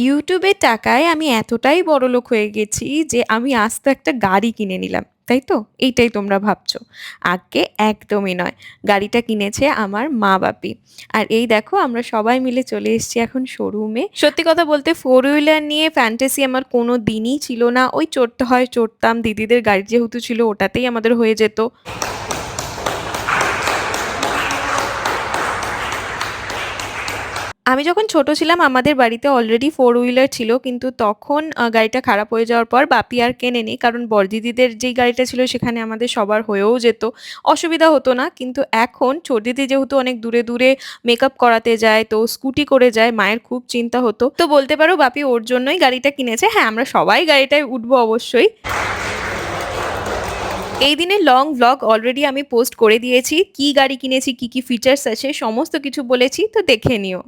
ইউটিউবের টাকায় আমি এতটাই বড়লোক হয়ে গেছি যে আমি আস্ত একটা গাড়ি কিনে নিলাম, তাই তো? এইটাই তোমরা ভাবছো। আজ্ঞে একদমই নয়। গাড়িটা কিনেছে আমার মা-বাপি। আর এই দেখো আমরা সবাই মিলে চলে এসেছি এখন শোরুমে। সত্যি কথা বলতে ফোর হুইলার নিয়ে ফ্যান্টাসি আমার কোনো দিনই ছিল না। ওই চড়তে হয় চড়তাম, দিদিদের গাড়ি যেহেতু ছিল ওটাতেই আমাদের হয়ে যেত। আমি যখন ছোট ছিলাম আমাদের বাড়িতে অলরেডি ফোর হুইলার ছিল, কিন্তু তখন গাড়িটা খারাপ হয়ে যাওয়ার পর বাপি আর কেনেনি, কারণ বড়দিদিদের যেই গাড়িটা ছিল সেখানে আমাদের সবার হয়েও যেত, অসুবিধা হতো না। কিন্তু এখন ছোট দিদি যেহেতু অনেক দূরে দূরে মেকআপ করাতে যায়, তো স্কুটি করে যায়, মায়ের খুব চিন্তা হতো, তো বলতে পারো বাপি ওর জন্যই গাড়িটা কিনেছে। হ্যাঁ, আমরা সবাই গাড়িটায় উঠবো অবশ্যই। এই দিনের লং ভ্লগ অলরেডি আমি পোস্ট করে দিয়েছি, কি গাড়ি কিনেছি, কি কি ফিচার্স আছে সমস্ত কিছু বলেছি, তো দেখে নিও।